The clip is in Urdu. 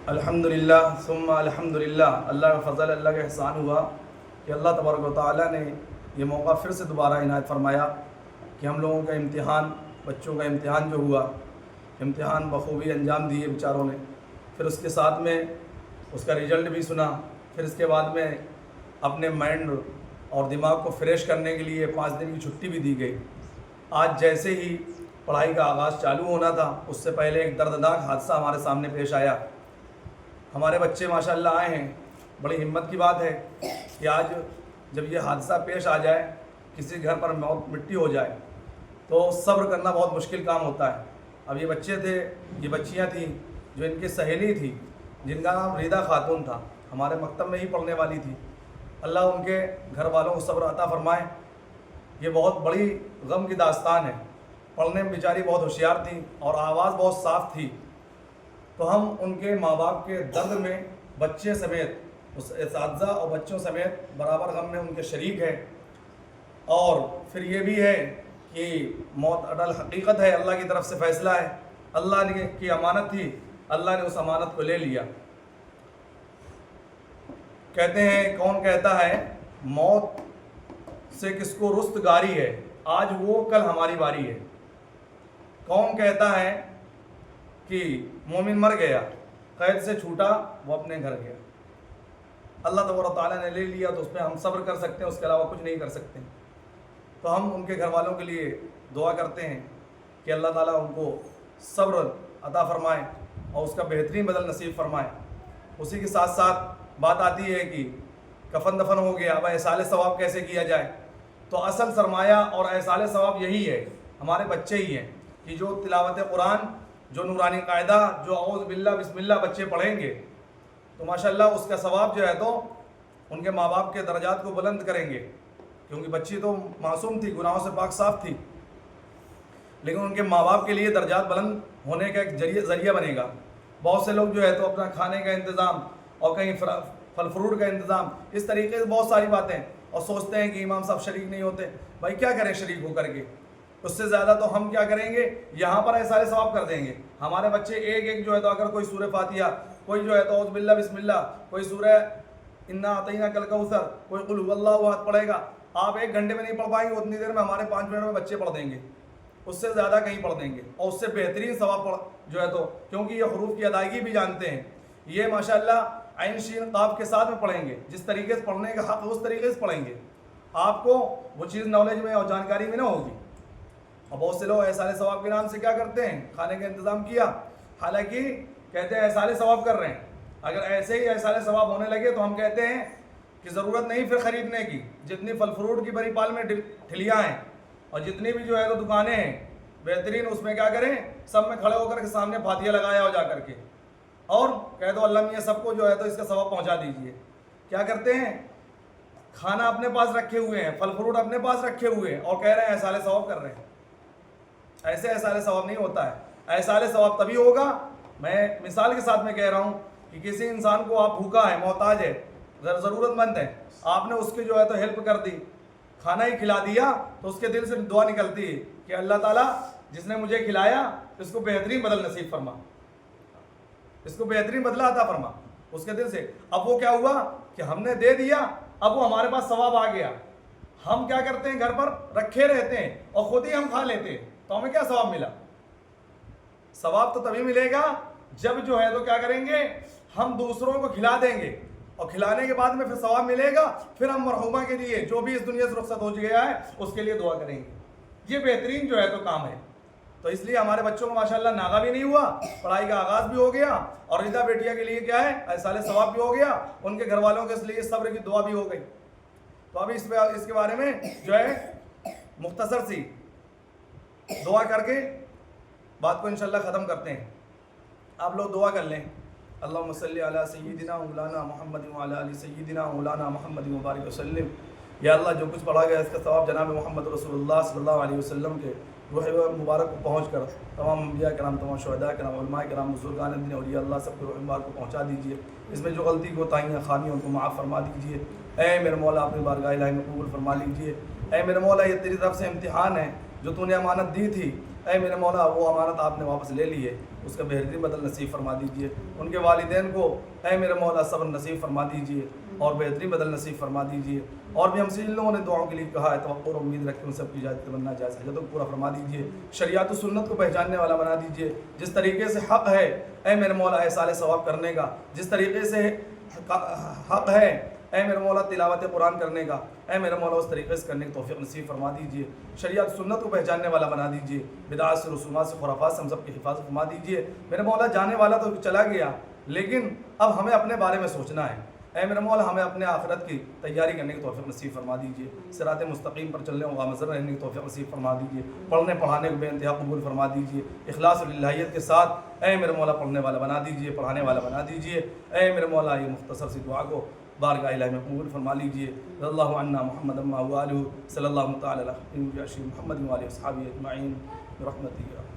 الحمدللہ ثم الحمدللہ، اللہ کا فضل، اللہ کا احسان ہوا کہ اللہ تبارک و تعالیٰ نے یہ موقع پھر سے دوبارہ عنایت فرمایا کہ ہم لوگوں کا امتحان، بچوں کا امتحان جو ہوا، امتحان بخوبی انجام دیے بیچاروں نے۔ پھر اس کے ساتھ میں اس کا رزلٹ بھی سنا، پھر اس کے بعد میں اپنے مائنڈ اور دماغ کو فریش کرنے کے لیے 5 دن کی چھٹی بھی دی گئی۔ آج جیسے ہی پڑھائی کا آغاز چالو ہونا تھا، اس سے پہلے ایک دردناک حادثہ ہمارے سامنے پیش آیا۔ ہمارے بچے ماشاءاللہ آئے ہیں، بڑی ہمت کی بات ہے کہ آج جب یہ حادثہ پیش آ جائے، کسی گھر پر موت مٹی ہو جائے تو صبر کرنا بہت مشکل کام ہوتا ہے۔ اب یہ بچے تھے، یہ بچیاں تھیں جو ان کی سہیلی تھی، جن کا نام ریدہ خاتون تھا، ہمارے مکتب میں ہی پڑھنے والی تھی۔ اللہ ان کے گھر والوں کو صبر عطا فرمائے۔ یہ بہت بڑی غم کی داستان ہے۔ پڑھنے میں بیچاری بہت ہوشیار تھیں اور آواز بہت صاف تھی، تو ہم ان کے ماں باپ کے درد میں بچے سمیت، اس اساتذہ اور بچوں سمیت برابر غم میں ان کے شریک ہیں۔ اور پھر یہ بھی ہے کہ موت اٹل حقیقت ہے، اللہ کی طرف سے فیصلہ ہے، اللہ نے کی امانت تھی، اللہ نے اس امانت کو لے لیا۔ کہتے ہیں، کون کہتا ہے موت سے کس کو رستگاری ہے، آج وہ کل ہماری باری ہے۔ کون کہتا ہے کہ مومن مر گیا، قید سے چھوٹا، وہ اپنے گھر گیا۔ اللہ تبارک تعالیٰ نے لے لیا تو اس پہ ہم صبر کر سکتے ہیں، اس کے علاوہ کچھ نہیں کر سکتے۔ تو ہم ان کے گھر والوں کے لیے دعا کرتے ہیں کہ اللہ تعالیٰ ان کو صبر عطا فرمائے اور اس کا بہترین بدل نصیب فرمائے۔ اسی کے ساتھ ساتھ بات آتی ہے کہ کفن دفن ہو گیا، اب ایصال ثواب کیسے کیا جائے؟ تو اصل سرمایہ اور ایصال ثواب یہی ہے، ہمارے بچے ہی ہیں کہ جو تلاوت قرآن، جو نورانی قاعدہ، جو اعوذ باللہ بسم اللہ بچے پڑھیں گے تو ماشاءاللہ اس کا ثواب جو ہے تو ان کے ماں باپ کے درجات کو بلند کریں گے، کیونکہ بچی تو معصوم تھی، گناہوں سے پاک صاف تھی، لیکن ان کے ماں باپ کے لیے درجات بلند ہونے کا ایک ذریعہ بنے گا۔ بہت سے لوگ جو ہے تو اپنا کھانے کا انتظام اور کہیں پھل فروٹ کا انتظام، اس طریقے سے بہت ساری باتیں، اور سوچتے ہیں کہ امام صاحب شریک نہیں ہوتے۔ بھائی کیا کریں شریک ہو کر کے؟ اس سے زیادہ تو ہم کیا کریں گے، یہاں پر ایسا ثواب کر دیں گے۔ ہمارے بچے ایک ایک جو ہے تو اگر کوئی سورہ فاتحہ، کوئی جو ہے تو اعوذ باللہ بسم اللہ، کوئی سورہ انا اعطیناک الکوثر، کوئی قل هو اللہ احد پڑھے گا، آپ 1 گھنٹے میں نہیں پڑھ پائیں گے، اتنی دیر میں ہمارے 5 منٹ میں بچے پڑھ دیں گے، اس سے زیادہ کہیں پڑھ دیں گے، اور اس سے بہترین ثواب جو ہے تو، کیونکہ یہ حروف کی ادائیگی بھی جانتے ہیں، یہ ماشاءاللہ عین شین قاف کے ساتھ میں پڑھیں گے، جس طریقے سے پڑھنے کا حق اس طریقے سے پڑھیں گے، آپ کو وہ چیز نالج میں اور جانکاری میں نہ ہوگی۔ اور بہت سے لوگ ایصال ثواب کے نام سے کیا کرتے ہیں، کھانے کا انتظام کیا، حالانکہ کہتے ہیں ایصال ثواب کر رہے ہیں۔ اگر ایسے ہی ایصال ثواب ہونے لگے تو ہم کہتے ہیں کہ ضرورت نہیں پھر خریدنے کی، جتنی پھل فروٹ کی بری پال میں ٹھلیاں ہیں اور جتنی بھی جو ہے تو دکانیں ہیں، بہترین اس میں کیا کریں، سب میں کھڑے ہو کر کے سامنے فاتحہ لگایا ہو جا کر کے، اور کہہ دو اللہ میاں سب کو جو ہے تو اس کا ثواب پہنچا دیجئے۔ کیا کرتے ہیں، کھانا اپنے پاس رکھے ہوئے ہیں، پھل فروٹ اپنے پاس رکھے ہوئے ہیں، اور کہہ رہے ہیں ایصال ثواب کر رہے ہیں۔ ایسے ایصال ثواب نہیں ہوتا ہے۔ ایصال ثواب تبھی ہوگا، میں مثال کے ساتھ میں کہہ رہا ہوں کہ کسی انسان کو آپ بھوکا ہے، محتاج ہے، ضرورت مند ہے، آپ نے اس کی جو ہے تو ہیلپ کر دی، کھانا ہی کھلا دیا، تو اس کے دل سے دعا نکلتی ہے کہ اللہ تعالیٰ جس نے مجھے کھلایا اس کو بہترین بدل نصیب فرما، اس کو بہترین بدلہ عطا فرما، اس کے دل سے۔ اب وہ کیا ہوا کہ ہم نے دے دیا، اب وہ ہمارے پاس ثواب آ گیا، ہم کیا کرتے ہیں، گھر پر رکھے رہتے ہیں اور خود ہی ہم کھا لیتے ہیں، تو ہمیں کیا ثواب ملا؟ ثواب تو تبھی ملے گا جب جو ہے تو کیا کریں گے، ہم دوسروں کو کھلا دیں گے، اور کھلانے کے بعد میں پھر ثواب ملے گا، پھر ہم مرحومہ کے لیے جو بھی اس دنیا سے رخصت ہو گیا ہے اس کے لیے دعا کریں گے۔ یہ بہترین جو ہے تو کام ہے۔ تو اس لیے ہمارے بچوں کو ماشاءاللہ ناغہ بھی نہیں ہوا، پڑھائی کا آغاز بھی ہو گیا، اور ریدہ بیٹیا کے لیے کیا ہے، ایصال ثواب بھی ہو گیا، ان کے گھر والوں کے لیے صبر کی دعا بھی ہو گئی۔ تو ابھی اس کے بارے میں جو ہے مختصر سی دعا کر کے بات کو انشاءاللہ ختم کرتے ہیں۔ آپ لوگ دعا کر لیں، اللہم صلی علی سیدنا مولانا محمد وعلی آل سیدنا مولانا محمد مبارک وسلم۔ یا اللہ جو کچھ پڑھا گیا اس کا ثواب جناب محمد رسول اللہ صلی اللہ علیہ وسلم کے روح مبارک کو پہنچ کر تمام انبیاء کرام، تمام شہداء کرام، علماء کرام، بزرگان دین اولیاء اللہ سب کو روح مبارک کو پہنچا دیجیے۔ اس میں جو غلطی کوتاہیاں خامیوں کو معاف فرما دیجیے۔ اے میرے مولا اپنی بارگاہ الہی میں قبول فرما لیجیے۔ اے میرے مولا یہ تیری طرف سے امتحان ہے جو تو نے امانت دی تھی، اے میرے مولا وہ امانت آپ نے واپس لے لی ہے اس کا بہترین بدل نصیب فرما دیجیے. ان کے والدین کو اے میرے مولا صبر نصیب فرما دیجیے اور بہترین بدل نصیب فرما دیجیے. اور بھی ہم سے ان لوگوں نے دعاؤں کے لیے کہا ہے توقع اور امید رکھ کے ان سب کی جائز تمنا جائز حاجتوں کو پورا فرما دیجیے. شریعت و سنت کو پہچاننے والا بنا دیجیے. جس طریقے سے حق ہے اے میرے مولا احسال ثواب کرنے کا, جس طریقے سے حق ہے اے میرے مولا تلاوت قرآن کرنے کا, اے میرے مولا اس طریقے سے کرنے کی توفیق نصیب فرما دیجیے. شریعت سنت کو پہچاننے والا بنا دیجیے. بدعات سے, رسومات سے, خرافات سے ہم سب کی حفاظت فرما دیجیے. میرے مولا جانے والا تو چلا گیا لیکن اب ہمیں اپنے بارے میں سوچنا ہے. اے میرے مولا ہمیں اپنے آخرت کی تیاری کرنے کی توفیق نصیب فرما دیجیے. صراط مستقیم پر چلنے و گامزن رہنے کی توفیق نصیب فرما دیجیے. پڑھنے پڑھانے کو بے انتہا قبول فرما دیجیے. اخلاص و للہیت کے ساتھ اے میرے مولا پڑھنے والا بنا دیجیے, پڑھانے والا بنا دیجیے. اے میرے مولا یہ مختصر سی دعا کو بارگاہ الہی میں قبول فرما لیجیے. رضی اللہ عنہ محمد و آلہ صلی اللہ تعالی علیہ محمد و آلہ اصحابہ اجمعین برحمتہ.